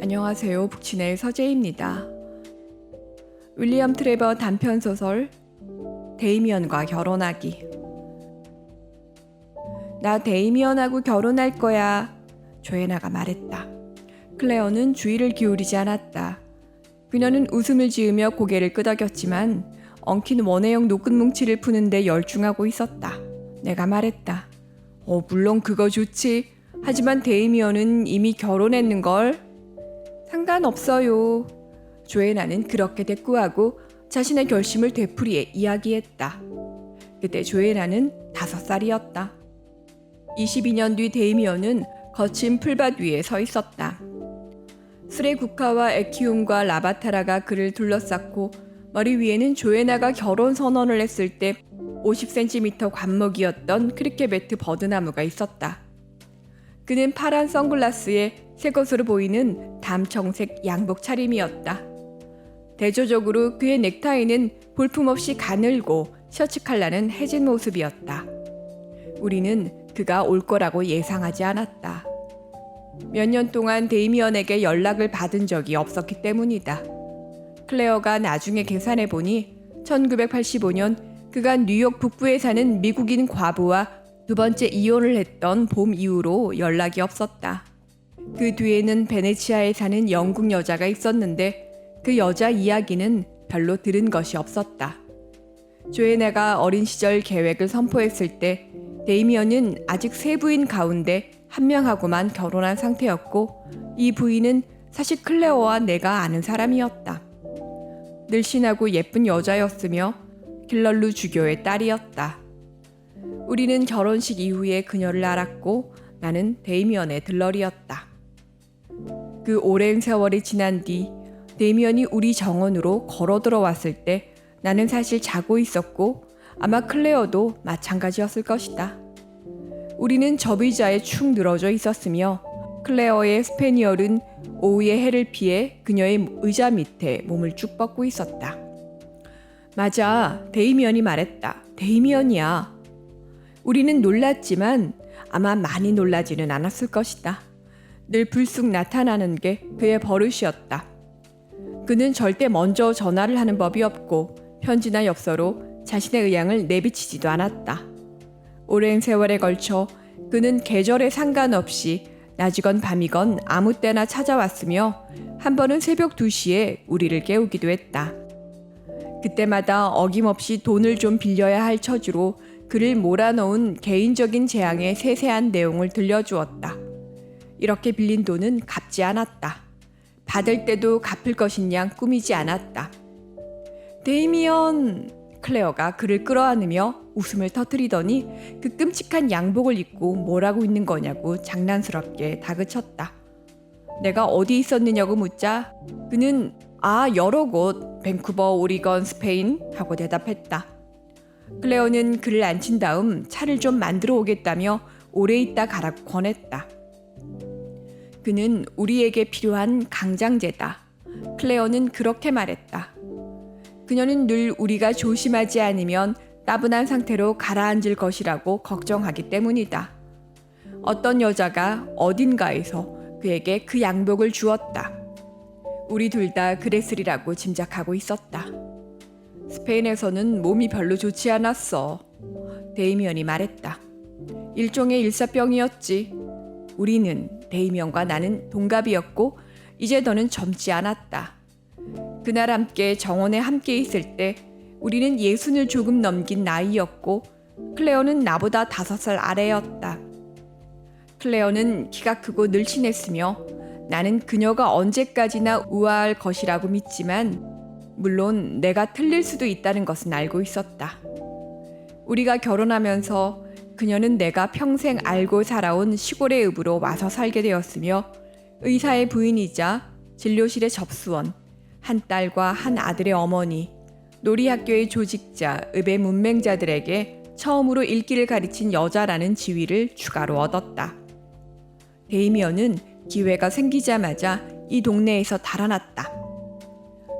안녕하세요. 북치네의 서재입니다. 윌리엄 트레버 단편소설 데이미언과 결혼하기. 나 데이미언하고 결혼할 거야. 조애나가 말했다. 클레어는 주의를 기울이지 않았다. 그녀는 웃음을 지으며 고개를 끄덕였지만 엉킨 원해형 노끈 뭉치를 푸는데 열중하고 있었다. 내가 말했다. 물론 그거 좋지. 하지만 데이미언은 이미 결혼했는걸. 상관없어요. 조애나는 그렇게 대꾸하고 자신의 결심을 되풀이해 이야기했다. 그때 조애나는 5살이었다. 22년 뒤 데이미언은 거친 풀밭 위에 서 있었다. 술의 국화와 에키움과 라바타라가 그를 둘러쌌고 머리 위에는 조애나가 결혼 선언을 했을 때 50cm 관목이었던 크리켓 배트 버드나무가 있었다. 그는 파란 선글라스에 새 것으로 보이는 담청색 양복 차림이었다. 대조적으로 그의 넥타이는 볼품없이 가늘고 셔츠 컬러는 해진 모습이었다. 우리는 그가 올 거라고 예상하지 않았다. 몇 년 동안 데이미언에게 연락을 받은 적이 없었기 때문이다. 클레어가 나중에 계산해보니 1985년 그가 뉴욕 북부에 사는 미국인 과부와 2번째 이혼을 했던 봄 이후로 연락이 없었다. 그 뒤에는 베네치아에 사는 영국 여자가 있었는데 그 여자 이야기는 별로 들은 것이 없었다. 조애나가 어린 시절 계획을 선포했을 때 데이미언은 아직 3부인 가운데 1명하고만 결혼한 상태였고 이 부인은 사실 클레어와 내가 아는 사람이었다. 늘씬하고 예쁜 여자였으며 길럴루 주교의 딸이었다. 우리는 결혼식 이후에 그녀를 알았고 나는 데이미언의 들러리였다. 그 오랜 세월이 지난 뒤 데이미언이 우리 정원으로 걸어 들어왔을 때 나는 사실 자고 있었고 아마 클레어도 마찬가지였을 것이다. 우리는 접의자에 축 늘어져 있었으며 클레어의 스페니얼은 오후의 해를 피해 그녀의 의자 밑에 몸을 쭉 뻗고 있었다. 맞아, 데이미언이 말했다. 데이미언이야. 우리는 놀랐지만 아마 많이 놀라지는 않았을 것이다. 늘 불쑥 나타나는 게 그의 버릇이었다. 그는 절대 먼저 전화를 하는 법이 없고 편지나 엽서로 자신의 의향을 내비치지도 않았다. 오랜 세월에 걸쳐 그는 계절에 상관없이 낮이건 밤이건 아무 때나 찾아왔으며 한 번은 새벽 2시에 우리를 깨우기도 했다. 그때마다 어김없이 돈을 좀 빌려야 할 처지로 그를 몰아넣은 개인적인 재앙의 세세한 내용을 들려주었다. 이렇게 빌린 돈은 갚지 않았다. 받을 때도 갚을 것인 양 꾸미지 않았다. 데이미언! 클레어가 그를 끌어안으며 웃음을 터뜨리더니 그 끔찍한 양복을 입고 뭘 하고 있는 거냐고 장난스럽게 다그쳤다. 내가 어디 있었느냐고 묻자 그는 여러 곳, 밴쿠버, 오리건, 스페인 하고 대답했다. 클레어는 그를 앉힌 다음 차를 좀 만들어 오겠다며 오래 있다 가라고 권했다. 그는 우리에게 필요한 강장제다. 클레어는 그렇게 말했다. 그녀는 늘 우리가 조심하지 않으면 따분한 상태로 가라앉을 것이라고 걱정하기 때문이다. 어떤 여자가 어딘가에서 그에게 그 양복을 주었다. 우리 둘 다 그랬으리라고 짐작하고 있었다. 스페인에서는 몸이 별로 좋지 않았어. 데이미언이 말했다. 일종의 일사병이었지. 우리는, 데이미언과 나는 동갑이었고 이제 더는 젊지 않았다. 그날 함께 정원에 함께 있을 때 우리는 60을 조금 넘긴 나이였고 클레어는 나보다 5살 아래였다. 클레어는 키가 크고 늘씬했으며 나는 그녀가 언제까지나 우아할 것이라고 믿지만 물론 내가 틀릴 수도 있다는 것은 알고 있었다. 우리가 결혼하면서 그녀는 내가 평생 알고 살아온 시골의 읍으로 와서 살게 되었으며 의사의 부인이자 진료실의 접수원, 한 딸과 한 아들의 어머니, 놀이학교의 조직자, 읍의 문맹자들에게 처음으로 읽기를 가르친 여자라는 지위를 추가로 얻었다. 데이미언은 기회가 생기자마자 이 동네에서 달아났다.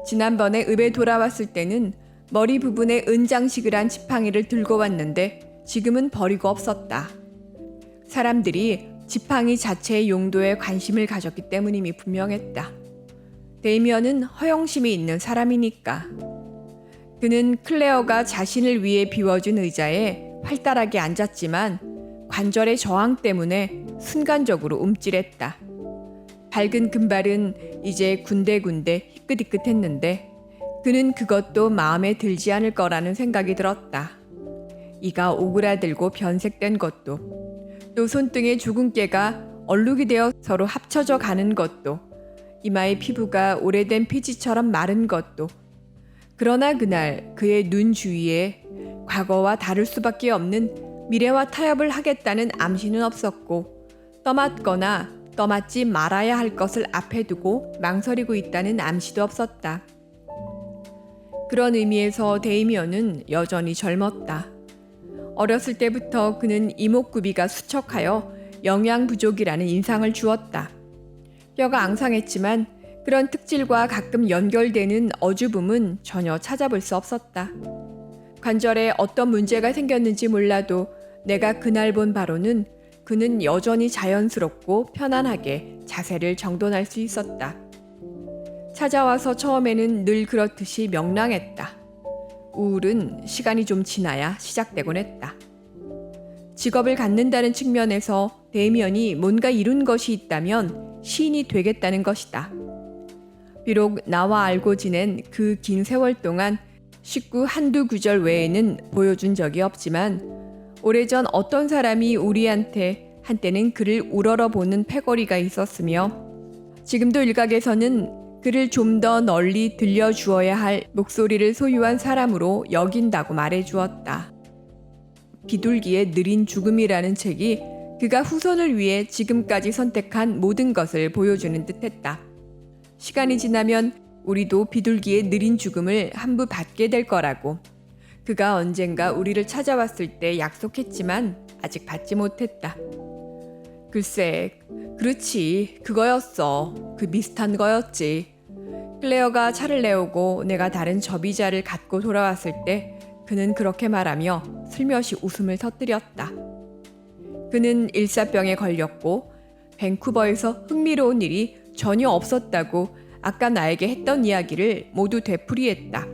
지난번에 읍에 돌아왔을 때는 머리 부분에 은장식을 한 지팡이를 들고 왔는데 지금은 버리고 없었다. 사람들이 지팡이 자체의 용도에 관심을 가졌기 때문임이 분명했다. 데이미언은 허영심이 있는 사람이니까. 그는 클레어가 자신을 위해 비워준 의자에 활달하게 앉았지만 관절의 저항 때문에 순간적으로 움찔했다. 밝은 금발은 이제 군데군데 희끗희끗했는데 그는 그것도 마음에 들지 않을 거라는 생각이 들었다. 이가 오그라들고 변색된 것도, 또 손등의 주근깨가 얼룩이 되어 서로 합쳐져 가는 것도, 이마의 피부가 오래된 피지처럼 마른 것도, 그러나 그날 그의 눈 주위에 과거와 다를 수밖에 없는 미래와 타협을 하겠다는 암시는 없었고, 떠맡거나 떠맡지 말아야 할 것을 앞에 두고 망설이고 있다는 암시도 없었다. 그런 의미에서 데이미언은 여전히 젊었다. 어렸을 때부터 그는 이목구비가 수척하여 영양 부족이라는 인상을 주었다. 뼈가 앙상했지만 그런 특질과 가끔 연결되는 어주붐은 전혀 찾아볼 수 없었다. 관절에 어떤 문제가 생겼는지 몰라도 내가 그날 본 바로는 그는 여전히 자연스럽고 편안하게 자세를 정돈할 수 있었다. 찾아와서 처음에는 늘 그렇듯이 명랑했다. 우울은 시간이 좀 지나야 시작되곤 했다. 직업을 갖는다는 측면에서 데이미언이 뭔가 이룬 것이 있다면 시인이 되겠다는 것이다. 비록 나와 알고 지낸 그 긴 세월 동안 식구 한두 구절 외에는 보여준 적이 없지만 오래전 어떤 사람이 우리한테 한때는 그를 우러러보는 패거리가 있었으며 지금도 일각에서는 그를 좀 더 널리 들려주어야 할 목소리를 소유한 사람으로 여긴다고 말해주었다. 비둘기의 느린 죽음이라는 책이 그가 후손을 위해 지금까지 선택한 모든 것을 보여주는 듯했다. 시간이 지나면 우리도 비둘기의 느린 죽음을 한부 받게 될 거라고. 그가 언젠가 우리를 찾아왔을 때 약속했지만 아직 받지 못했다. 글쎄, 그렇지, 그거였어. 그 비슷한 거였지. 클레어가 차를 내오고 내가 다른 접이자를 갖고 돌아왔을 때 그는 그렇게 말하며 슬며시 웃음을 터뜨렸다. 그는 일사병에 걸렸고 밴쿠버에서 흥미로운 일이 전혀 없었다고 아까 나에게 했던 이야기를 모두 되풀이했다.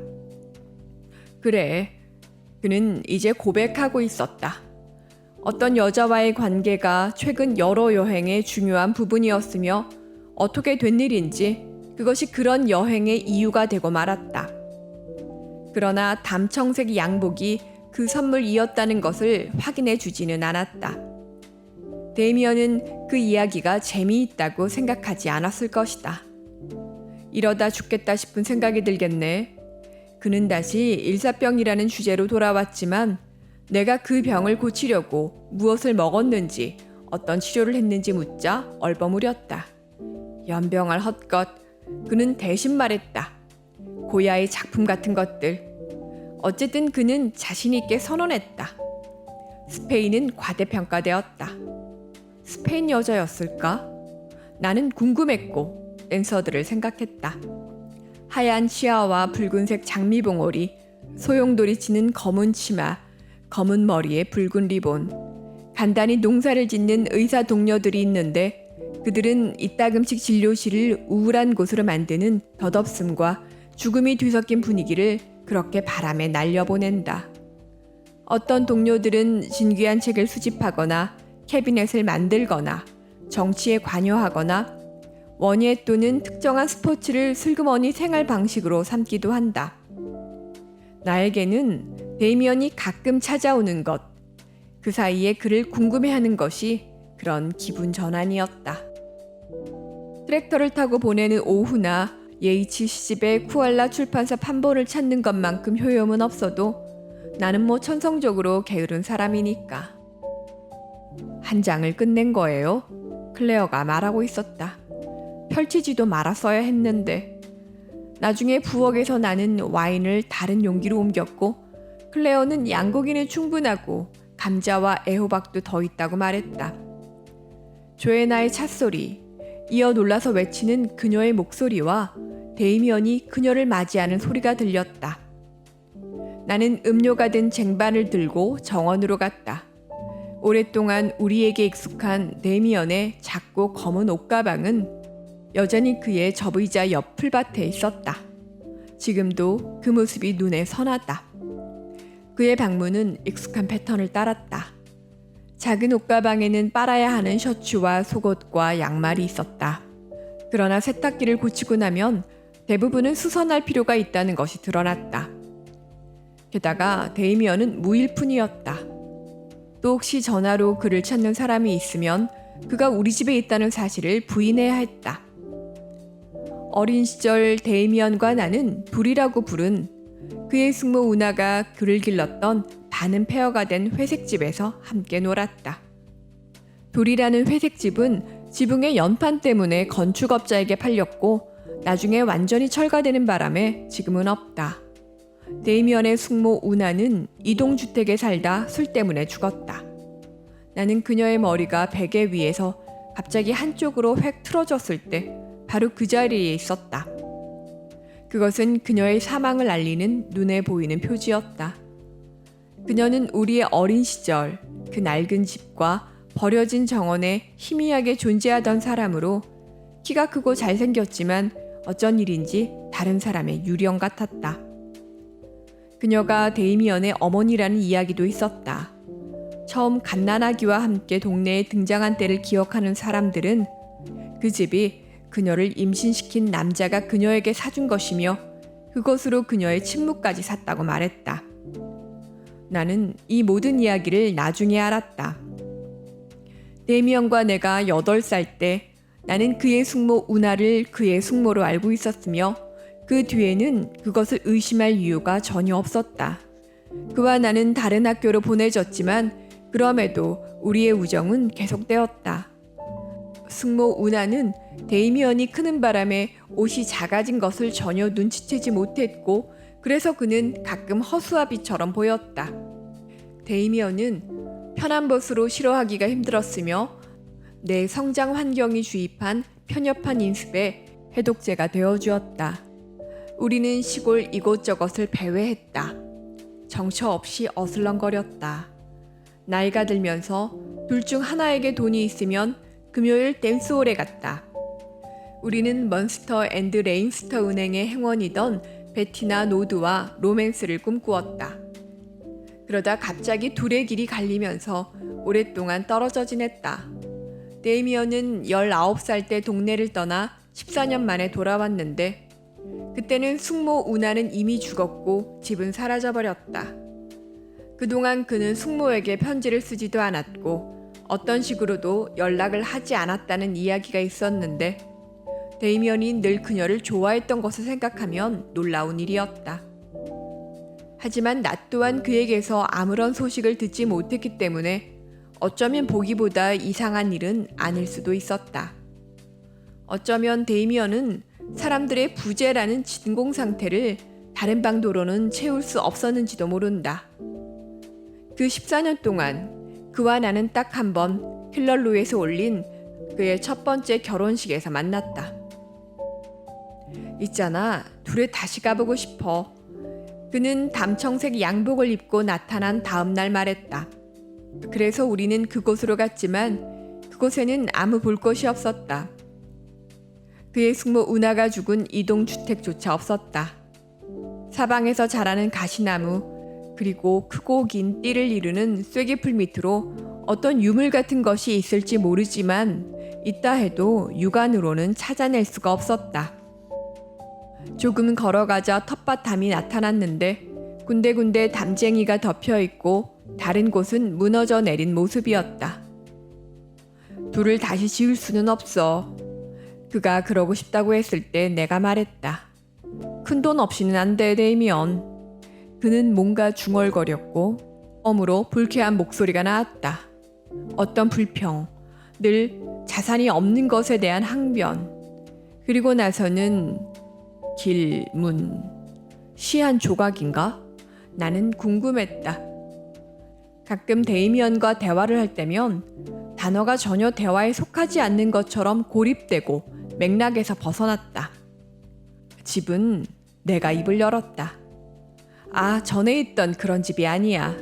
그래, 그는 이제 고백하고 있었다. 어떤 여자와의 관계가 최근 여러 여행의 중요한 부분이었으며 어떻게 된 일인지 그것이 그런 여행의 이유가 되고 말았다. 그러나 담청색 양복이 그 선물이었다는 것을 확인해 주지는 않았다. 데이미언은 그 이야기가 재미있다고 생각하지 않았을 것이다. 이러다 죽겠다 싶은 생각이 들겠네. 그는 다시 일사병이라는 주제로 돌아왔지만 내가 그 병을 고치려고 무엇을 먹었는지 어떤 치료를 했는지 묻자 얼버무렸다. 연병할 헛것. 그는 대신 말했다. 고야의 작품 같은 것들. 어쨌든 그는 자신 있게 선언했다. 스페인은 과대평가되었다. 스페인 여자였을까? 나는 궁금했고 댄서들을 생각했다. 하얀 치아와 붉은색 장미봉오리, 소용돌이 치는 검은 치마, 검은 머리에 붉은 리본. 간단히 농사를 짓는 의사 동료들이 있는데 그들은 이따금씩 진료실을 우울한 곳으로 만드는 덧없음과 죽음이 뒤섞인 분위기를 그렇게 바람에 날려보낸다. 어떤 동료들은 진귀한 책을 수집하거나 캐비넷을 만들거나 정치에 관여하거나 원예 또는 특정한 스포츠를 슬그머니 생활 방식으로 삼기도 한다. 나에게는 데이미언이 가끔 찾아오는 것, 그 사이에 그를 궁금해하는 것이 그런 기분 전환이었다. 트랙터를 타고 보내는 오후나 예이치 시집의 쿠알라 출판사 판본을 찾는 것만큼 효용은 없어도 나는 뭐 천성적으로 게으른 사람이니까. 한 장을 끝낸 거예요? 클레어가 말하고 있었다. 펼치지도 말았어야 했는데. 나중에 부엌에서 나는 와인을 다른 용기로 옮겼고 클레어는 양고기는 충분하고 감자와 애호박도 더 있다고 말했다. 조애나의 찻소리, 이어 놀라서 외치는 그녀의 목소리와 데이미언이 그녀를 맞이하는 소리가 들렸다. 나는 음료가 든 쟁반을 들고 정원으로 갔다. 오랫동안 우리에게 익숙한 데미언의 작고 검은 옷가방은 여전히 그의 접의자 옆 풀밭에 있었다. 지금도 그 모습이 눈에 선하다. 그의 방문은 익숙한 패턴을 따랐다. 작은 옷가방에는 빨아야 하는 셔츠와 속옷과 양말이 있었다. 그러나 세탁기를 고치고 나면 대부분은 수선할 필요가 있다는 것이 드러났다. 게다가 데이미언은 무일푼이었다. 또 혹시 전화로 그를 찾는 사람이 있으면 그가 우리 집에 있다는 사실을 부인해야 했다. 어린 시절 데이미언과 나는 둘이라고 부른 그의 숙모 우나가 그를 길렀던 반은 폐허가 된 회색집에서 함께 놀았다. 둘이라는 회색집은 지붕의 연판 때문에 건축업자에게 팔렸고 나중에 완전히 철거되는 바람에 지금은 없다. 데이미언의 숙모 우나는 이동주택에 살다 술 때문에 죽었다. 나는 그녀의 머리가 베개 위에서 갑자기 한쪽으로 획 틀어졌을 때 바로 그 자리에 있었다. 그것은 그녀의 사망을 알리는 눈에 보이는 표지였다. 그녀는 우리의 어린 시절 그 낡은 집과 버려진 정원에 희미하게 존재하던 사람으로 키가 크고 잘생겼지만 어쩐 일인지 다른 사람의 유령 같았다. 그녀가 데이미언의 어머니라는 이야기도 있었다. 처음 갓난아기와 함께 동네에 등장한 때를 기억하는 사람들은 그 집이 그녀를 임신시킨 남자가 그녀에게 사준 것이며 그것으로 그녀의 침묵까지 샀다고 말했다. 나는 이 모든 이야기를 나중에 알았다. 데미언과 내가 8살 때 나는 그의 숙모 우나를 그의 숙모로 알고 있었으며 그 뒤에는 그것을 의심할 이유가 전혀 없었다. 그와 나는 다른 학교로 보내졌지만 그럼에도 우리의 우정은 계속되었다. 숙모 우나는 데이미언이 크는 바람에 옷이 작아진 것을 전혀 눈치채지 못했고 그래서 그는 가끔 허수아비처럼 보였다. 데이미언은 편한 벗으로 싫어하기가 힘들었으며 내 성장 환경이 주입한 편협한 인습에 해독제가 되어주었다. 우리는 시골 이곳저곳을 배회했다. 정처 없이 어슬렁거렸다. 나이가 들면서 둘 중 하나에게 돈이 있으면 금요일 댄스홀에 갔다. 우리는 먼스터 앤드 레인스터 은행의 행원이던 베티나 노드와 로맨스를 꿈꾸었다. 그러다 갑자기 둘의 길이 갈리면서 오랫동안 떨어져 지냈다. 데이미언은 19살 때 동네를 떠나 14년 만에 돌아왔는데 그때는 숙모 우나는 이미 죽었고 집은 사라져버렸다. 그동안 그는 숙모에게 편지를 쓰지도 않았고 어떤 식으로도 연락을 하지 않았다는 이야기가 있었는데 데이미언이 늘 그녀를 좋아했던 것을 생각하면 놀라운 일이었다. 하지만 나 또한 그에게서 아무런 소식을 듣지 못했기 때문에 어쩌면 보기보다 이상한 일은 아닐 수도 있었다. 어쩌면 데이미언은 사람들의 부재라는 진공 상태를 다른 방도로는 채울 수 없었는지도 모른다. 그 14년 동안 그와 나는 딱 한 번 힐럴루에서 올린 그의 첫 번째 결혼식에서 만났다. 있잖아, 둘이 다시 가보고 싶어. 그는 담청색 양복을 입고 나타난 다음 날 말했다. 그래서 우리는 그곳으로 갔지만 그곳에는 아무 볼 것이 없었다. 그의 숙모 우나가 죽은 이동주택조차 없었다. 사방에서 자라는 가시나무 그리고 크고 긴 띠를 이루는 쐐기풀 밑으로 어떤 유물 같은 것이 있을지 모르지만 있다 해도 육안으로는 찾아낼 수가 없었다. 조금 걸어가자 텃밭담이 나타났는데 군데군데 담쟁이가 덮여있고 다른 곳은 무너져 내린 모습이었다. 둘을 다시 지을 수는 없어. 그가 그러고 싶다고 했을 때 내가 말했다. 큰돈 없이는 안 돼, 데이미언. 그는 뭔가 중얼거렸고 엄으로 불쾌한 목소리가 나왔다. 어떤 불평, 늘 자산이 없는 것에 대한 항변, 그리고 나서는 길, 문, 시 한 조각인가? 나는 궁금했다. 가끔 데이미언과 대화를 할 때면 단어가 전혀 대화에 속하지 않는 것처럼 고립되고 맥락에서 벗어났다. 집은 내가 입을 열었다. 아, 전에 있던 그런 집이 아니야.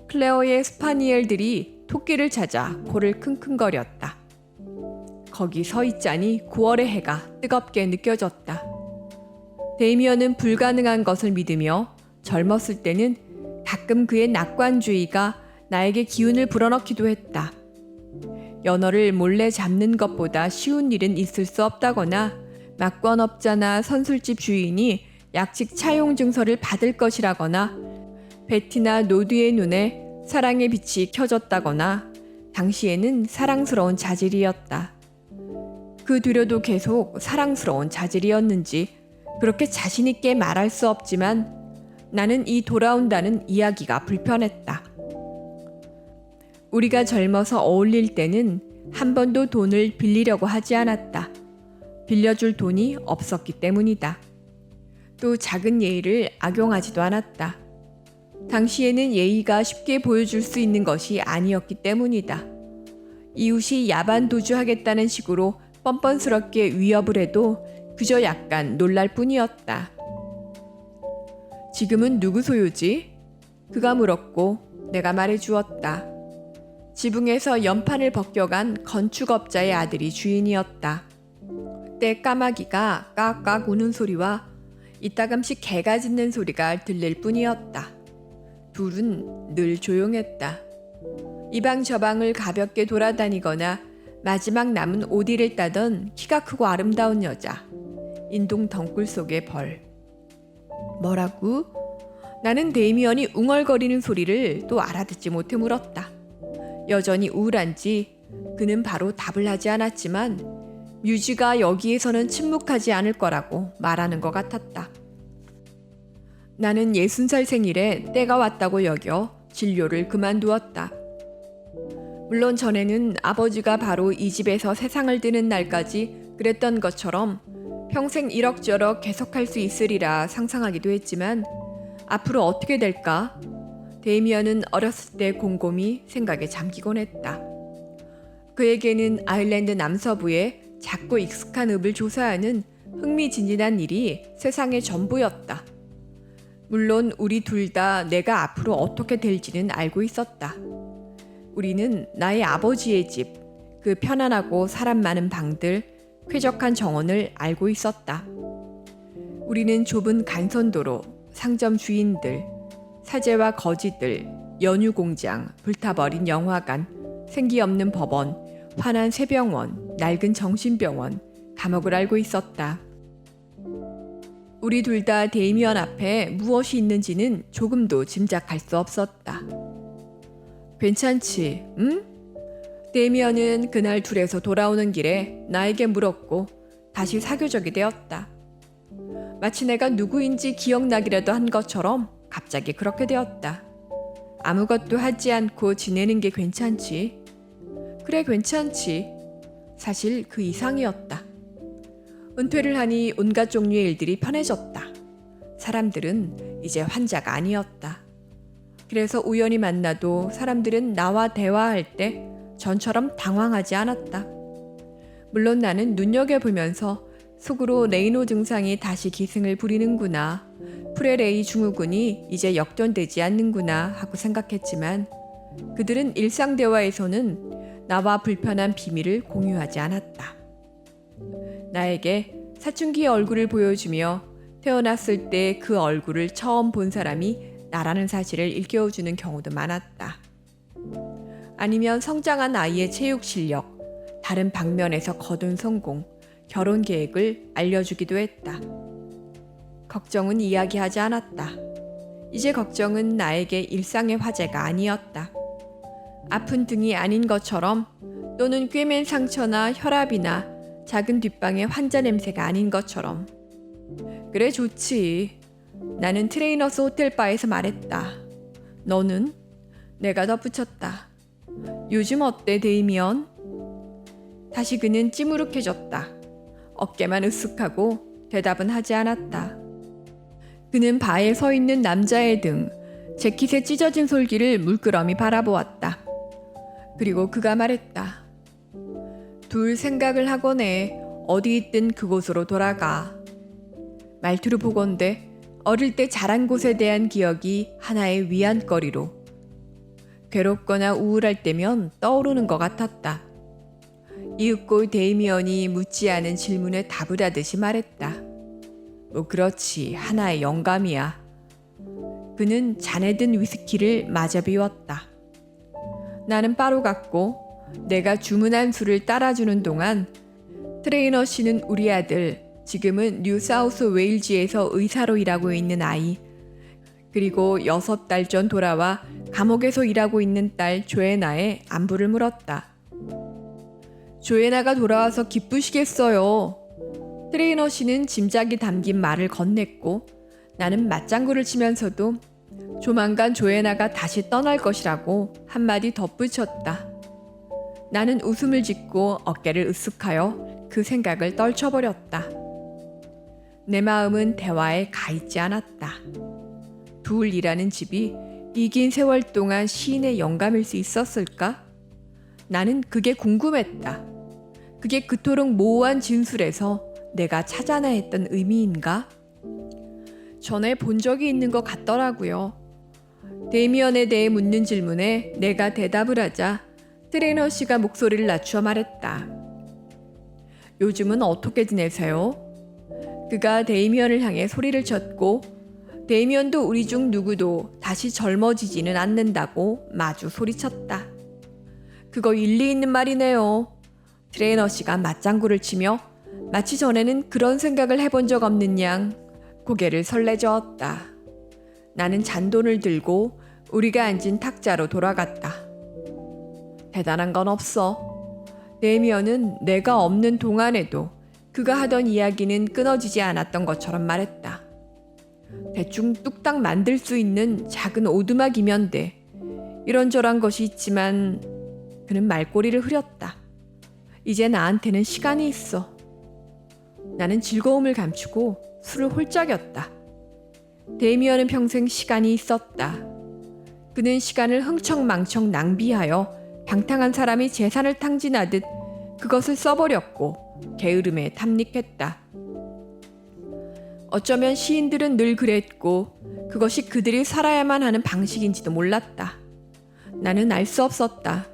클레어의 스파니엘들이 토끼를 찾아 코를 킁킁거렸다. 거기 서 있자니 9월의 해가 뜨겁게 느껴졌다. 데이미언은 불가능한 것을 믿으며 젊었을 때는 가끔 그의 낙관주의가 나에게 기운을 불어넣기도 했다. 연어를 몰래 잡는 것보다 쉬운 일은 있을 수 없다거나 막권업자나 선술집 주인이 약식 차용 증서를 받을 것이라거나 베티나 노드의 눈에 사랑의 빛이 켜졌다거나 당시에는 사랑스러운 자질이었다. 그 뒤로도 계속 사랑스러운 자질이었는지 그렇게 자신있게 말할 수 없지만 나는 이 돌아온다는 이야기가 불편했다. 우리가 젊어서 어울릴 때는 한 번도 돈을 빌리려고 하지 않았다. 빌려줄 돈이 없었기 때문이다. 또 작은 예의를 악용하지도 않았다. 당시에는 예의가 쉽게 보여줄 수 있는 것이 아니었기 때문이다. 이웃이 야반 도주하겠다는 식으로 뻔뻔스럽게 위협을 해도 그저 약간 놀랄 뿐이었다. 지금은 누구 소유지? 그가 물었고 내가 말해주었다. 지붕에서 연판을 벗겨간 건축업자의 아들이 주인이었다. 그때 까마귀가 깍깍 우는 소리와 이따금씩 개가 짖는 소리가 들릴 뿐이었다. 둘은 늘 조용했다. 이 방 저 방을 가볍게 돌아다니거나 마지막 남은 오디를 따던 키가 크고 아름다운 여자. 인동 덩굴 속의 벌. 뭐라고? 나는 데이미언이 웅얼거리는 소리를 또 알아듣지 못해 물었다. 여전히 우울한지 그는 바로 답을 하지 않았지만 뮤지가 여기에서는 침묵하지 않을 거라고 말하는 것 같았다. 나는 60살 생일에 때가 왔다고 여겨 진료를 그만두었다. 물론 전에는 아버지가 바로 이 집에서 세상을 드는 날까지 그랬던 것처럼 평생 이럭저럭 계속할 수 있으리라 상상하기도 했지만 앞으로 어떻게 될까? 데이미언은 어렸을 때 곰곰이 생각에 잠기곤 했다. 그에게는 아일랜드 남서부의 작고 익숙한 읍을 조사하는 흥미진진한 일이 세상의 전부였다. 물론 우리 둘 다 내가 앞으로 어떻게 될지는 알고 있었다. 우리는 나의 아버지의 집, 그 편안하고 사람 많은 방들, 쾌적한 정원을 알고 있었다. 우리는 좁은 간선도로, 상점 주인들, 사제와 거지들, 연유공장, 불타버린 영화관, 생기 없는 법원, 환한 새병원, 낡은 정신병원, 감옥을 알고 있었다. 우리 둘 다 데이미언 앞에 무엇이 있는지는 조금도 짐작할 수 없었다. 괜찮지, 응? 데이미언은 그날 둘에서 돌아오는 길에 나에게 물었고 다시 사교적이 되었다. 마치 내가 누구인지 기억나기라도 한 것처럼 갑자기 그렇게 되었다. 아무것도 하지 않고 지내는 게 괜찮지? 그래, 괜찮지. 사실 그 이상이었다. 은퇴를 하니 온갖 종류의 일들이 편해졌다. 사람들은 이제 환자가 아니었다. 그래서 우연히 만나도 사람들은 나와 대화할 때 전처럼 당황하지 않았다. 물론 나는 눈여겨보면서 속으로 레이노 증상이 다시 기승을 부리는구나, 프레레이 증후군이 이제 역전되지 않는구나 하고 생각했지만 그들은 일상 대화에서는 나와 불편한 비밀을 공유하지 않았다. 나에게 사춘기의 얼굴을 보여주며 태어났을 때 그 얼굴을 처음 본 사람이 나라는 사실을 일깨워주는 경우도 많았다. 아니면 성장한 아이의 체육 실력, 다른 방면에서 거둔 성공, 결혼 계획을 알려주기도 했다. 걱정은 이야기하지 않았다. 이제 걱정은 나에게 일상의 화제가 아니었다. 아픈 등이 아닌 것처럼 또는 꿰맨 상처나 혈압이나 작은 뒷방의 환자 냄새가 아닌 것처럼. 그래, 좋지. 나는 트레이너스 호텔바에서 말했다. 너는? 내가 덧붙였다. 요즘 어때, 데이미언? 다시 그는 찌무룩해졌다. 어깨만 으쓱하고 대답은 하지 않았다. 그는 바에 서 있는 남자의 등, 재킷의 찢어진 솔기를 물끄러미 바라보았다. 그리고 그가 말했다. 둘 생각을 하곤 해. 어디 있든 그곳으로 돌아가. 말투로 보건대 어릴 때 자란 곳에 대한 기억이 하나의 위안거리로. 괴롭거나 우울할 때면 떠오르는 것 같았다. 이윽고 데이미언이 묻지 않은 질문에 답을 하듯이 말했다. 뭐 그렇지, 하나의 영감이야. 그는 잔에 든 위스키를 마저 비웠다. 나는 바로 갔고 내가 주문한 술을 따라주는 동안 트레이너 씨는 우리 아들, 지금은 뉴사우스 웨일즈에서 의사로 일하고 있는 아이, 그리고 6달 전 돌아와 감옥에서 일하고 있는 딸 조애나의 안부를 물었다. 조애나가 돌아와서 기쁘시겠어요. 트레이너 씨는 짐작이 담긴 말을 건넸고 나는 맞장구를 치면서도 조만간 조애나가 다시 떠날 것이라고 한마디 덧붙였다. 나는 웃음을 짓고 어깨를 으쓱하여 그 생각을 떨쳐버렸다. 내 마음은 대화에 가있지 않았다. 둘 일하는 집이 이 긴 세월 동안 시인의 영감일 수 있었을까? 나는 그게 궁금했다. 그게 그토록 모호한 진술에서 내가 찾아나 했던 의미인가? 전에 본 적이 있는 것 같더라고요. 데이미언에 대해 묻는 질문에 내가 대답을 하자 트레이너 씨가 목소리를 낮추어 말했다. 요즘은 어떻게 지내세요? 그가 데이미언을 향해 소리를 쳤고 데이미언도 우리 중 누구도 다시 젊어지지는 않는다고 마주 소리쳤다. 그거 일리 있는 말이네요. 트레이너 씨가 맞장구를 치며 마치 전에는 그런 생각을 해본 적 없는 양 고개를 설레저었다. 나는 잔돈을 들고 우리가 앉은 탁자로 돌아갔다. 대단한 건 없어. 데이미언은 내가 없는 동안에도 그가 하던 이야기는 끊어지지 않았던 것처럼 말했다. 대충 뚝딱 만들 수 있는 작은 오두막이면 돼. 이런저런 것이 있지만 그는 말꼬리를 흐렸다. 이제 나한테는 시간이 있어. 나는 즐거움을 감추고 술을 홀짝였다. 데이미언은 평생 시간이 있었다. 그는 시간을 흥청망청 낭비하여 방탕한 사람이 재산을 탕진하듯 그것을 써버렸고 게으름에 탐닉했다. 어쩌면 시인들은 늘 그랬고 그것이 그들이 살아야만 하는 방식인지도 몰랐다. 나는 알 수 없었다.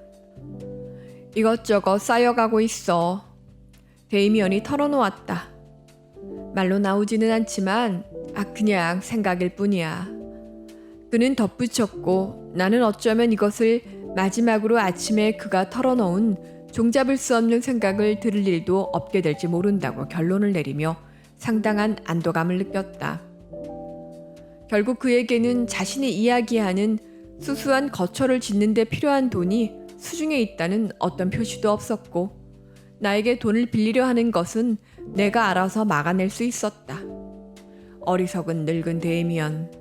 이것저것 쌓여가고 있어. 데이미언이 털어놓았다. 말로 나오지는 않지만 그냥 생각일 뿐이야. 그는 덧붙였고 나는 어쩌면 이것을 마지막으로 아침에 그가 털어놓은 종잡을 수 없는 생각을 들을 일도 없게 될지 모른다고 결론을 내리며 상당한 안도감을 느꼈다. 결국 그에게는 자신이 이야기하는 수수한 거처를 짓는 데 필요한 돈이 수중에 있다는 어떤 표시도 없었고 나에게 돈을 빌리려 하는 것은 내가 알아서 막아낼 수 있었다. 어리석은 늙은 데이미언.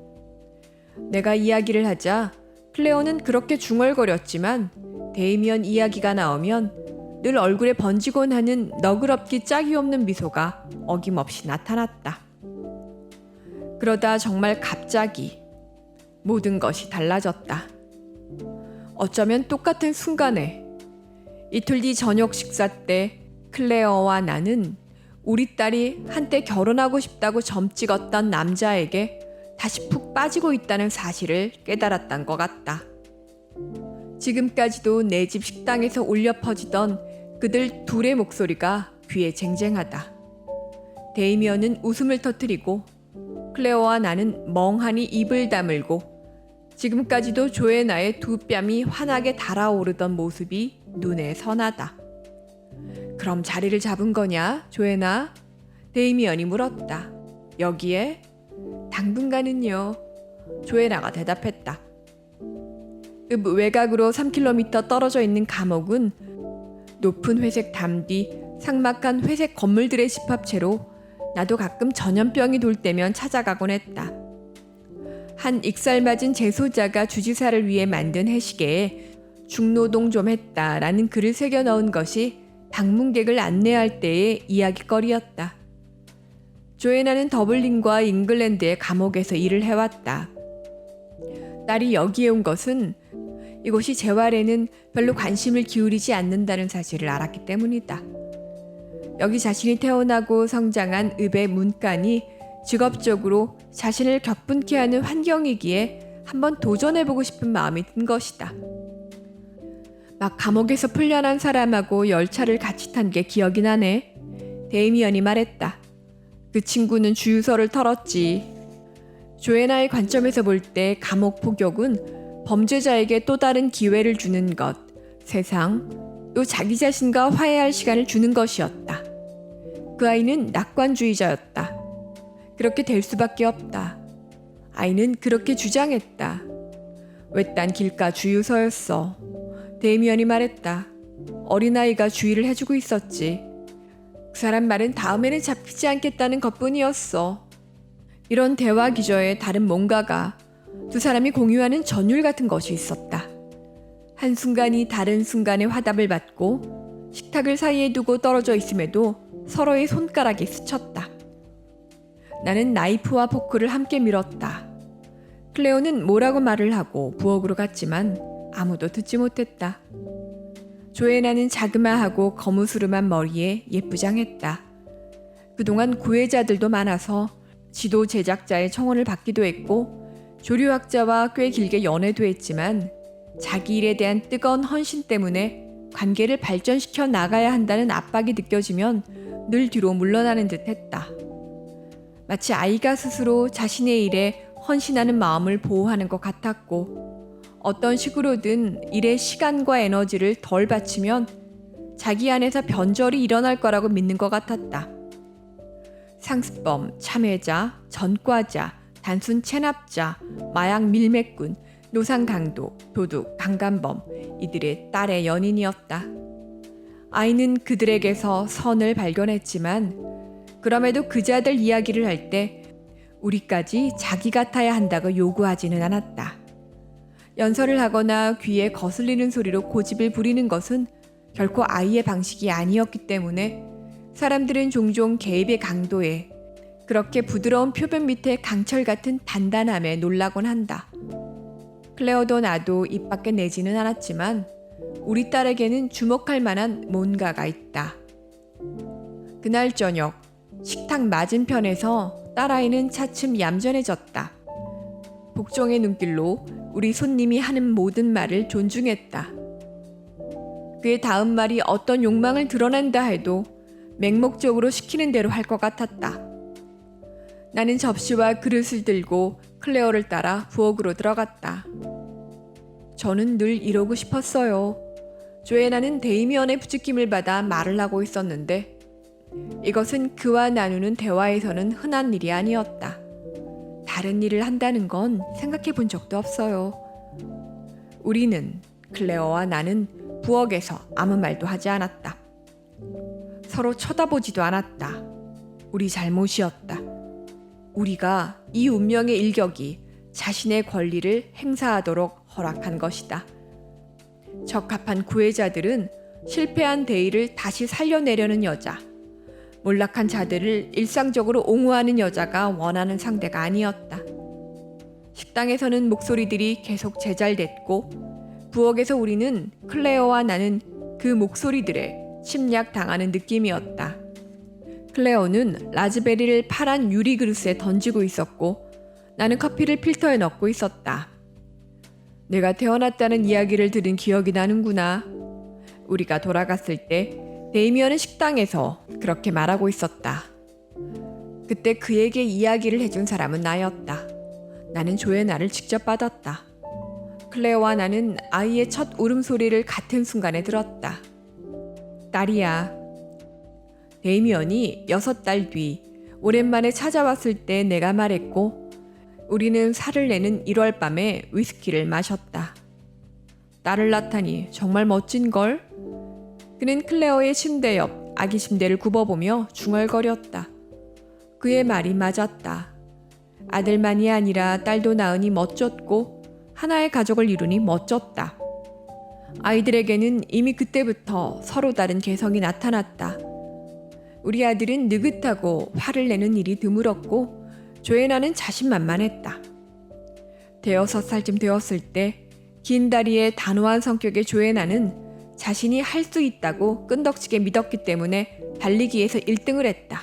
내가 이야기를 하자 클레어는 그렇게 중얼거렸지만 데이미언 이야기가 나오면 늘 얼굴에 번지곤 하는 너그럽기 짝이 없는 미소가 어김없이 나타났다. 그러다 정말 갑자기 모든 것이 달라졌다. 어쩌면 똑같은 순간에 이틀 뒤 저녁 식사 때 클레어와 나는 우리 딸이 한때 결혼하고 싶다고 점찍었던 남자에게 다시 푹 빠지고 있다는 사실을 깨달았던 것 같다. 지금까지도 내 집 식당에서 울려 퍼지던 그들 둘의 목소리가 귀에 쟁쟁하다. 데이미언은 웃음을 터뜨리고 클레어와 나는 멍하니 입을 다물고 지금까지도 조애나의 두 뺨이 환하게 달아오르던 모습이 눈에 선하다. 그럼 자리를 잡은 거냐, 조애나? 데이미언이 물었다. 여기에? 당분간은요. 조애나가 대답했다. 읍 외곽으로 3km 떨어져 있는 감옥은 높은 회색 담 뒤 삭막한 회색 건물들의 집합체로 나도 가끔 전염병이 돌 때면 찾아가곤 했다. 한 익살맞은 재소자가 주지사를 위해 만든 해시계에 중노동 좀 했다라는 글을 새겨 넣은 것이 방문객을 안내할 때의 이야깃거리였다. 조애나는 더블린과 잉글랜드의 감옥에서 일을 해왔다. 딸이 여기에 온 것은 이곳이 재활에는 별로 관심을 기울이지 않는다는 사실을 알았기 때문이다. 여기 자신이 태어나고 성장한 읍의 문간이 직업적으로 자신을 격분케 하는 환경이기에 한번 도전해보고 싶은 마음이 든 것이다. 막 감옥에서 풀려난 사람하고 열차를 같이 탄 게 기억이 나네. 데이미언이 말했다. 그 친구는 주유소를 털었지. 조애나의 관점에서 볼 때 감옥 폭격은 범죄자에게 또 다른 기회를 주는 것, 세상, 또 자기 자신과 화해할 시간을 주는 것이었다. 그 아이는 낙관주의자였다. 그렇게 될 수밖에 없다. 아이는 그렇게 주장했다. 외딴 길가 주유소였어. 데이미언이 말했다. 어린아이가 주의를 해주고 있었지. 그 사람 말은 다음에는 잡히지 않겠다는 것뿐이었어. 이런 대화 기저에 다른 뭔가가 두 사람이 공유하는 전율 같은 것이 있었다. 한순간이 다른 순간의 화답을 받고 식탁을 사이에 두고 떨어져 있음에도 서로의 손가락이 스쳤다. 나는 나이프와 포크를 함께 밀었다. 클레오는 뭐라고 말을 하고 부엌으로 갔지만 아무도 듣지 못했다. 조애나는 자그마하고 거무스름한 머리에 예쁘장했다. 그동안 구애자들도 많아서 지도 제작자의 청혼을 받기도 했고 조류학자와 꽤 길게 연애도 했지만 자기 일에 대한 뜨거운 헌신 때문에 관계를 발전시켜 나가야 한다는 압박이 느껴지면 늘 뒤로 물러나는 듯 했다. 마치 아이가 스스로 자신의 일에 헌신하는 마음을 보호하는 것 같았고 어떤 식으로든 일에 시간과 에너지를 덜 바치면 자기 안에서 변절이 일어날 거라고 믿는 것 같았다. 상습범, 참외자, 전과자, 단순 체납자, 마약 밀매꾼, 노상강도, 도둑, 강간범, 이들의 딸의 연인이었다. 아이는 그들에게서 선을 발견했지만 그럼에도 그자들 이야기를 할 때 우리까지 자기 같아야 한다고 요구하지는 않았다. 연설을 하거나 귀에 거슬리는 소리로 고집을 부리는 것은 결코 아이의 방식이 아니었기 때문에 사람들은 종종 개입의 강도에 그렇게 부드러운 표면 밑에 강철 같은 단단함에 놀라곤 한다. 클레어도 나도 입 밖에 내지는 않았지만 우리 딸에게는 주목할 만한 뭔가가 있다. 그날 저녁 식탁 맞은편에서 딸아이는 차츰 얌전해졌다. 복종의 눈길로 우리 손님이 하는 모든 말을 존중했다. 그의 다음 말이 어떤 욕망을 드러낸다 해도 맹목적으로 시키는 대로 할 것 같았다. 나는 접시와 그릇을 들고 클레어를 따라 부엌으로 들어갔다. 저는 늘 이러고 싶었어요. 조애나는 데이미언의 부추김을 받아 말을 하고 있었는데 이것은 그와 나누는 대화에서는 흔한 일이 아니었다. 다른 일을 한다는 건 생각해 본 적도 없어요. 우리는, 클레어와 나는 부엌에서 아무 말도 하지 않았다. 서로 쳐다보지도 않았다. 우리 잘못이었다. 우리가 이 운명의 일격이 자신의 권리를 행사하도록 허락한 것이다. 적합한 구애자들은 실패한 대의를 다시 살려내려는 여자, 몰락한 자들을 일상적으로 옹호하는 여자가 원하는 상대가 아니었다. 식당에서는 목소리들이 계속 제잘됐고 부엌에서 우리는 클레어와 나는 그 목소리들에 침략당하는 느낌이었다. 클레어는 라즈베리를 파란 유리 그릇에 던지고 있었고 나는 커피를 필터에 넣고 있었다. 내가 태어났다는 이야기를 들은 기억이 나는구나. 우리가 돌아갔을 때 데이미언은 식당에서 그렇게 말하고 있었다. 그때 그에게 이야기를 해준 사람은 나였다. 나는 조애나를 직접 받았다. 클레어와 나는 아이의 첫 울음소리를 같은 순간에 들었다. 딸이야. 데이미언이 6달 뒤 오랜만에 찾아왔을 때 내가 말했고 우리는 살을 내는 1월 밤에 위스키를 마셨다. 딸을 낳다니 정말 멋진걸? 그는 클레어의 침대 옆 아기 침대를 굽어보며 중얼거렸다. 그의 말이 맞았다. 아들만이 아니라 딸도 낳으니 멋졌고 하나의 가족을 이루니 멋졌다. 아이들에게는 이미 그때부터 서로 다른 개성이 나타났다. 우리 아들은 느긋하고 화를 내는 일이 드물었고 조애나는 자신만만했다. 6살쯤 되었을 때 긴 다리의 단호한 성격의 조애나는 자신이 할 수 있다고 끈덕지게 믿었기 때문에 달리기에서 1등을 했다.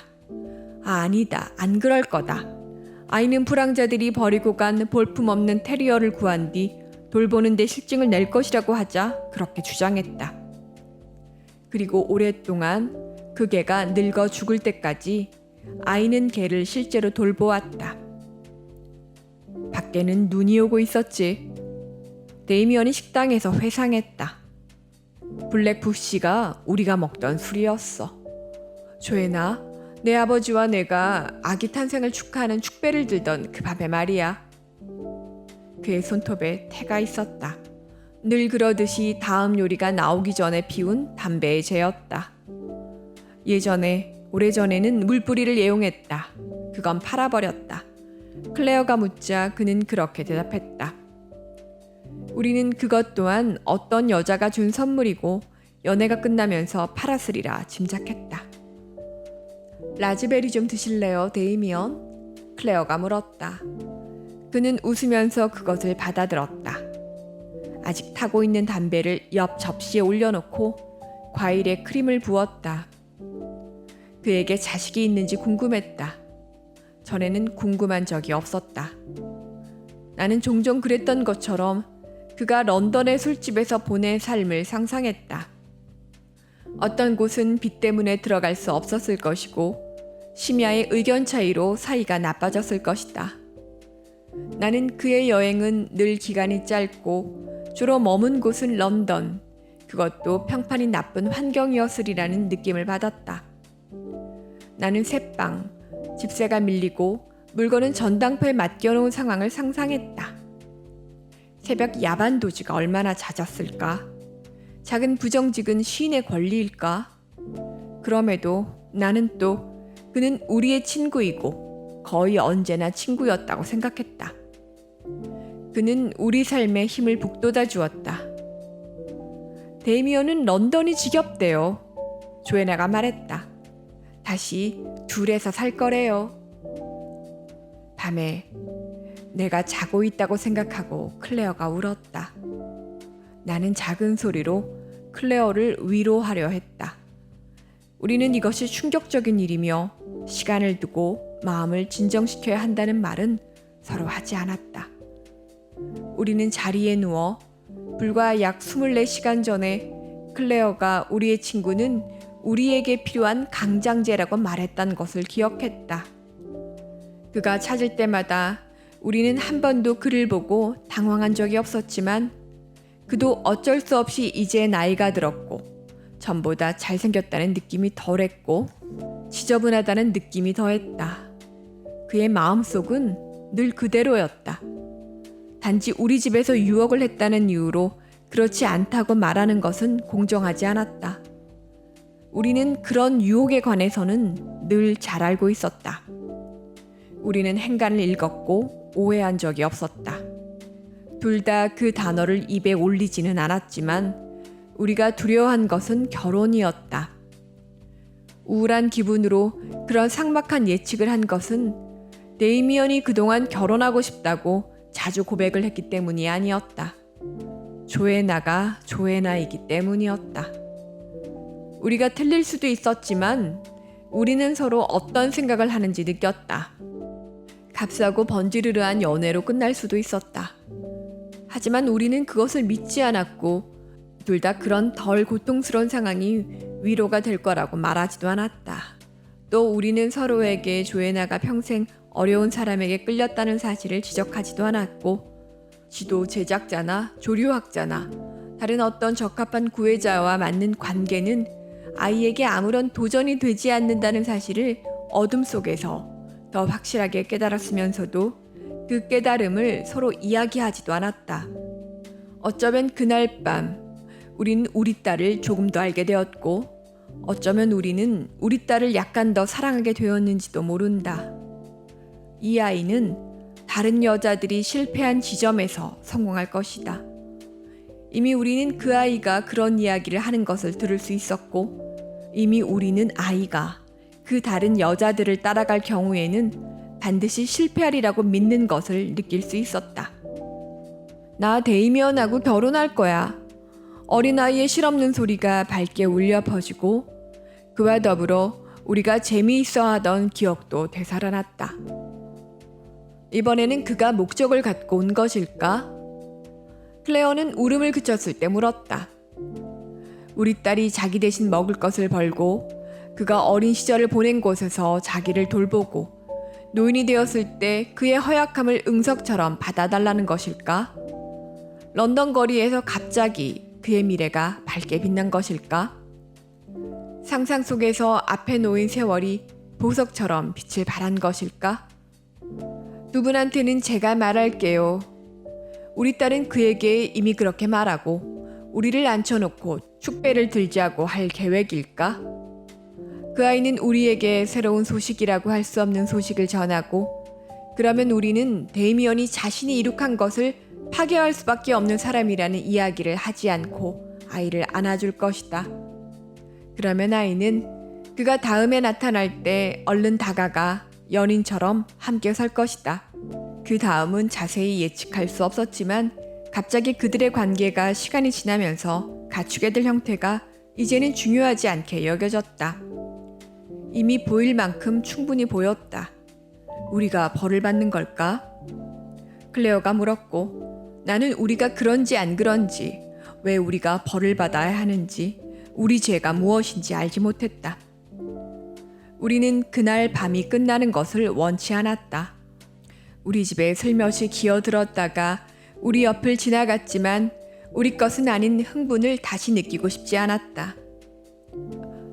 아니다, 안 그럴 거다. 아이는 불황자들이 버리고 간 볼품없는 테리어를 구한 뒤 돌보는데 실증을 낼 것이라고 하자 그렇게 주장했다. 그리고 오랫동안 그 개가 늙어 죽을 때까지 아이는 개를 실제로 돌보았다. 밖에는 눈이 오고 있었지. 데이미언이 식당에서 회상했다. 블랙 부시가 우리가 먹던 술이었어. 조애나, 내 아버지와 내가 아기 탄생을 축하하는 축배를 들던 그 밤에 말이야. 그의 손톱에 태가 있었다. 늘 그러듯이 다음 요리가 나오기 전에 피운 담배의 재였다. 예전에, 오래전에는 물뿌리를 애용했다. 그건 팔아버렸다. 클레어가 묻자 그는 그렇게 대답했다. 우리는 그것 또한 어떤 여자가 준 선물이고 연애가 끝나면서 팔았으리라 짐작했다. 라즈베리 좀 드실래요, 데이미언? 클레어가 물었다. 그는 웃으면서 그것을 받아들었다. 아직 타고 있는 담배를 옆 접시에 올려놓고 과일에 크림을 부었다. 그에게 자식이 있는지 궁금했다. 전에는 궁금한 적이 없었다. 나는 종종 그랬던 것처럼 그가 런던의 술집에서 보낸 삶을 상상했다. 어떤 곳은 빚 때문에 들어갈 수 없었을 것이고 심야의 의견 차이로 사이가 나빠졌을 것이다. 나는 그의 여행은 늘 기간이 짧고 주로 머문 곳은 런던, 그것도 평판이 나쁜 환경이었으리라는 느낌을 받았다. 나는 새빵, 집세가 밀리고 물건은 전당포에 맡겨놓은 상황을 상상했다. 새벽 야반 도주가 얼마나 잦았을까? 작은 부정직은 시인의 권리일까? 그럼에도 나는 또 그는 우리의 친구이고 거의 언제나 친구였다고 생각했다. 그는 우리 삶에 힘을 북돋아 주었다. 데이미언은 런던이 지겹대요. 조애나가 말했다. 다시 둘에서 살 거래요. 밤에 내가 자고 있다고 생각하고 클레어가 울었다. 나는 작은 소리로 클레어를 위로하려 했다. 우리는 이것이 충격적인 일이며 시간을 두고 마음을 진정시켜야 한다는 말은 서로 하지 않았다. 우리는 자리에 누워 불과 약 24시간 전에 클레어가 우리의 친구는 우리에게 필요한 강장제라고 말했던 것을 기억했다. 그가 찾을 때마다 우리는 한 번도 그를 보고 당황한 적이 없었지만 그도 어쩔 수 없이 이제 나이가 들었고 전보다 잘생겼다는 느낌이 덜했고 지저분하다는 느낌이 더했다. 그의 마음속은 늘 그대로였다. 단지 우리 집에서 유혹을 했다는 이유로 그렇지 않다고 말하는 것은 공정하지 않았다. 우리는 그런 유혹에 관해서는 늘 잘 알고 있었다. 우리는 행간을 읽었고 오해한 적이 없었다. 둘 다 그 단어를 입에 올리지는 않았지만 우리가 두려워한 것은 결혼이었다. 우울한 기분으로 그런 삭막한 예측을 한 것은 데이미언이 그동안 결혼하고 싶다고 자주 고백을 했기 때문이 아니었다. 조애나가 조애나이기 때문이었다. 우리가 틀릴 수도 있었지만 우리는 서로 어떤 생각을 하는지 느꼈다. 값싸고 번지르르한 연애로 끝날 수도 있었다. 하지만 우리는 그것을 믿지 않았고 둘 다 그런 덜 고통스러운 상황이 위로가 될 거라고 말하지도 않았다. 또 우리는 서로에게 조애나가 평생 어려운 사람에게 끌렸다는 사실을 지적하지도 않았고 지도 제작자나 조류학자나 다른 어떤 적합한 구애자와 맞는 관계는 아이에게 아무런 도전이 되지 않는다는 사실을 어둠 속에서 더 확실하게 깨달았으면서도 그 깨달음을 서로 이야기하지도 않았다. 어쩌면 그날 밤 우린 우리 딸을 조금 더 알게 되었고 어쩌면 우리는 우리 딸을 약간 더 사랑하게 되었는지도 모른다. 이 아이는 다른 여자들이 실패한 지점에서 성공할 것이다. 이미 우리는 그 아이가 그런 이야기를 하는 것을 들을 수 있었고 이미 우리는 아이가 그 다른 여자들을 따라갈 경우에는 반드시 실패하리라고 믿는 것을 느낄 수 있었다. 나 데이미언하고 결혼할 거야. 어린아이의 실없는 소리가 밝게 울려 퍼지고 그와 더불어 우리가 재미있어 하던 기억도 되살아났다. 이번에는 그가 목적을 갖고 온 것일까? 클레어는 울음을 그쳤을 때 물었다. 우리 딸이 자기 대신 먹을 것을 벌고 그가 어린 시절을 보낸 곳에서 자기를 돌보고 노인이 되었을 때 그의 허약함을 응석처럼 받아달라는 것일까? 런던 거리에서 갑자기 그의 미래가 밝게 빛난 것일까? 상상 속에서 앞에 놓인 세월이 보석처럼 빛을 발한 것일까? 두 분한테는 제가 말할게요. 우리 딸은 그에게 이미 그렇게 말하고 우리를 앉혀놓고 축배를 들자고 할 계획일까? 그 아이는 우리에게 새로운 소식이라고 할 수 없는 소식을 전하고 그러면 우리는 데이미언이 자신이 이룩한 것을 파괴할 수밖에 없는 사람이라는 이야기를 하지 않고 아이를 안아줄 것이다. 그러면 아이는 그가 다음에 나타날 때 얼른 다가가 연인처럼 함께 설 것이다. 그 다음은 자세히 예측할 수 없었지만 갑자기 그들의 관계가 시간이 지나면서 갖추게 될 형태가 이제는 중요하지 않게 여겨졌다. 이미 보일 만큼 충분히 보였다. 우리가 벌을 받는 걸까? 클레어가 물었고 나는 우리가 그런지 안 그런지, 왜 우리가 벌을 받아야 하는지, 우리 죄가 무엇인지 알지 못했다. 우리는 그날 밤이 끝나는 것을 원치 않았다. 우리 집에 슬며시 기어들었다가 우리 옆을 지나갔지만 우리 것은 아닌 흥분을 다시 느끼고 싶지 않았다.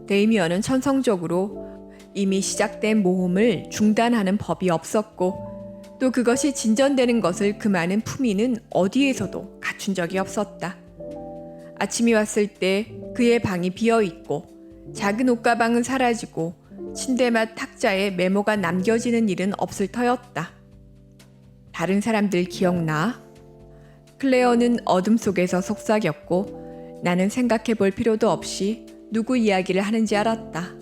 데이미언은 천성적으로 이미 시작된 모험을 중단하는 법이 없었고 또 그것이 진전되는 것을 금하는 품위는 어디에서도 갖춘 적이 없었다. 아침이 왔을 때 그의 방이 비어있고 작은 옷가방은 사라지고 침대맡 탁자에 메모가 남겨지는 일은 없을 터였다. 다른 사람들 기억나? 클레어는 어둠 속에서 속삭였고 나는 생각해 볼 필요도 없이 누구 이야기를 하는지 알았다.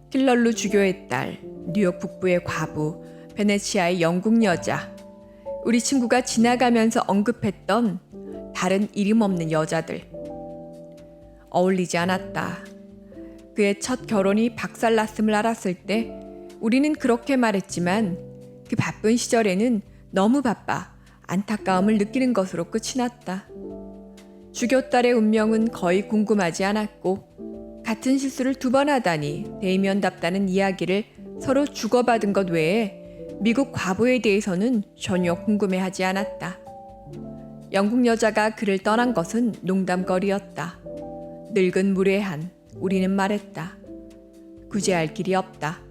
킬럴루 주교의 딸, 뉴욕 북부의 과부, 베네치아의 영국 여자, 우리 친구가 지나가면서 언급했던 다른 이름 없는 여자들. 어울리지 않았다. 그의 첫 결혼이 박살났음을 알았을 때 우리는 그렇게 말했지만 그 바쁜 시절에는 너무 바빠 안타까움을 느끼는 것으로 끝이 났다. 주교딸의 운명은 거의 궁금하지 않았고 같은 실수를 2번 하다니 데이미언답다는 이야기를 서로 주고받은 것 외에 미국 과부에 대해서는 전혀 궁금해하지 않았다. 영국 여자가 그를 떠난 것은 농담거리였다. 늙은 무례한 우리는 말했다. 구제할 길이 없다.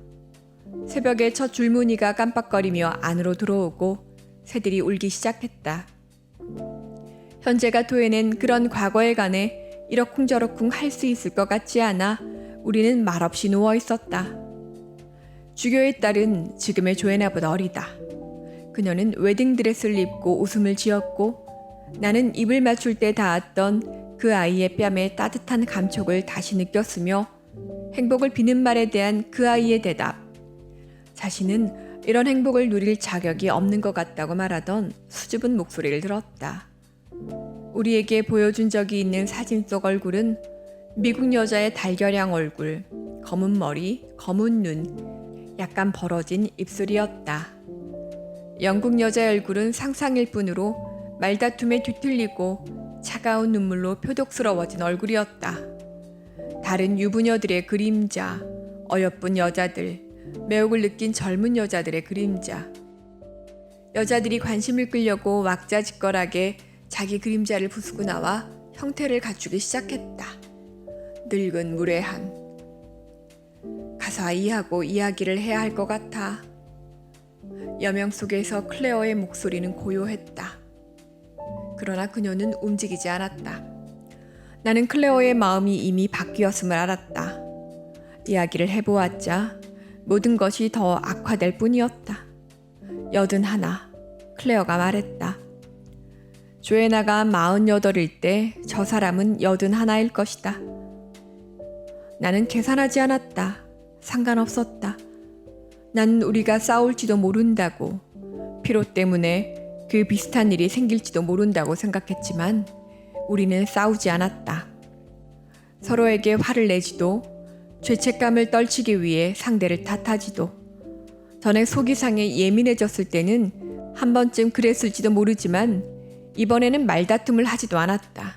새벽에 첫 줄무늬가 깜빡거리며 안으로 들어오고 새들이 울기 시작했다. 현재가 토해낸 그런 과거에 관해 이러쿵저러쿵 할 수 있을 것 같지 않아 우리는 말없이 누워 있었다. 주교의 딸은 지금의 조애나보다 어리다. 그녀는 웨딩드레스를 입고 웃음을 지었고 나는 입을 맞출 때 닿았던 그 아이의 뺨에 따뜻한 감촉을 다시 느꼈으며 행복을 비는 말에 대한 그 아이의 대답. 자신은 이런 행복을 누릴 자격이 없는 것 같다고 말하던 수줍은 목소리를 들었다. 우리에게 보여준 적이 있는 사진 속 얼굴은 미국 여자의 달걀향 얼굴, 검은 머리, 검은 눈, 약간 벌어진 입술이었다. 영국 여자의 얼굴은 상상일 뿐으로 말다툼에 뒤틀리고 차가운 눈물로 표독스러워진 얼굴이었다. 다른 유부녀들의 그림자, 어여쁜 여자들, 매혹을 느낀 젊은 여자들의 그림자. 여자들이 관심을 끌려고 왁자지껄하게 자기 그림자를 부수고 나와 형태를 갖추기 시작했다. 늙은 무례한. 가서 아이하고 이야기를 해야 할 것 같아. 여명 속에서 클레어의 목소리는 고요했다. 그러나 그녀는 움직이지 않았다. 나는 클레어의 마음이 이미 바뀌었음을 알았다. 이야기를 해보았자 모든 것이 더 악화될 뿐이었다. 81, 클레어가 말했다. 조애나가 48일 때 저 사람은 81일 것이다. 나는 계산하지 않았다. 상관없었다. 난 우리가 싸울지도 모른다고, 피로 때문에 그 비슷한 일이 생길지도 모른다고 생각했지만 우리는 싸우지 않았다. 서로에게 화를 내지도 죄책감을 떨치기 위해 상대를 탓하지도 전에 속이 상해 예민해졌을 때는 한 번쯤 그랬을지도 모르지만 이번에는 말다툼을 하지도 않았다.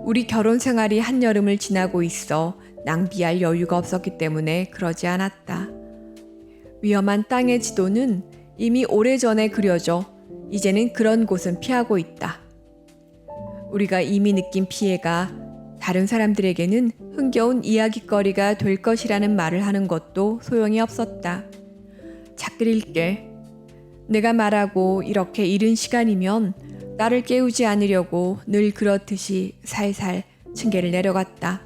우리 결혼 생활이 한여름을 지나고 있어 낭비할 여유가 없었기 때문에 그러지 않았다. 위험한 땅의 지도는 이미 오래전에 그려져 이제는 그런 곳은 피하고 있다. 우리가 이미 느낀 피해가 다른 사람들에게는 흥겨운 이야깃거리가 될 것이라는 말을 하는 것도 소용이 없었다. 작글일게. 내가 말하고 이렇게 이른 시간이면 나를 깨우지 않으려고 늘 그렇듯이 살살 층계를 내려갔다.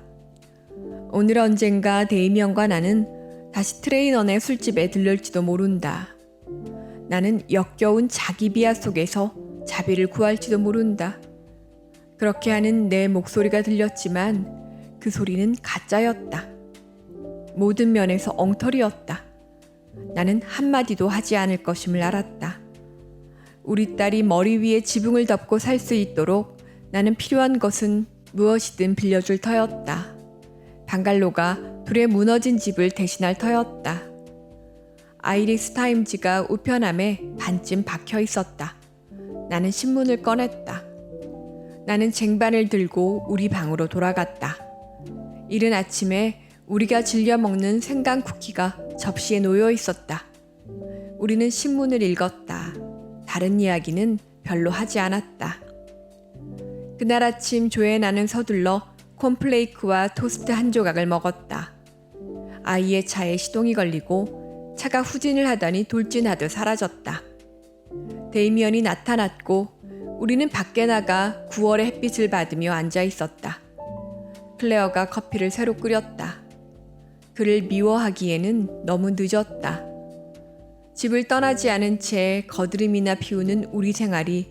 오늘 언젠가 데이미언과 나는 다시 트레이너네 술집에 들를지도 모른다. 나는 역겨운 자기 비하 속에서 자비를 구할지도 모른다. 그렇게 하는 내 목소리가 들렸지만 그 소리는 가짜였다. 모든 면에서 엉터리였다. 나는 한마디도 하지 않을 것임을 알았다. 우리 딸이 머리 위에 지붕을 덮고 살 수 있도록 나는 필요한 것은 무엇이든 빌려줄 터였다. 방갈로가 불에 무너진 집을 대신할 터였다. 아이리스 타임즈가 우편함에 반쯤 박혀 있었다. 나는 신문을 꺼냈다. 나는 쟁반을 들고 우리 방으로 돌아갔다. 이른 아침에 우리가 즐겨 먹는 생강 쿠키가 접시에 놓여 있었다. 우리는 신문을 읽었다. 다른 이야기는 별로 하지 않았다. 그날 아침 조애나는 서둘러 콘플레이크와 토스트 한 조각을 먹었다. 아이의 차에 시동이 걸리고 차가 후진을 하더니 돌진하듯 사라졌다. 데이미언이 나타났고 우리는 밖에 나가 9월의 햇빛을 받으며 앉아 있었다. 클레어가 커피를 새로 끓였다. 그를 미워하기에는 너무 늦었다. 집을 떠나지 않은 채 거드름이나 피우는 우리 생활이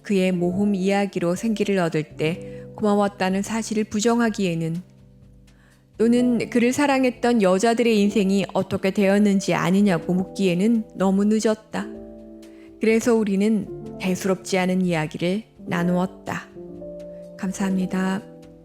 그의 모험 이야기로 생기를 얻을 때 고마웠다는 사실을 부정하기에는, 또는 그를 사랑했던 여자들의 인생이 어떻게 되었는지 아느냐고 묻기에는 너무 늦었다. 그래서 우리는 대수롭지 않은 이야기를 나누었다. 감사합니다.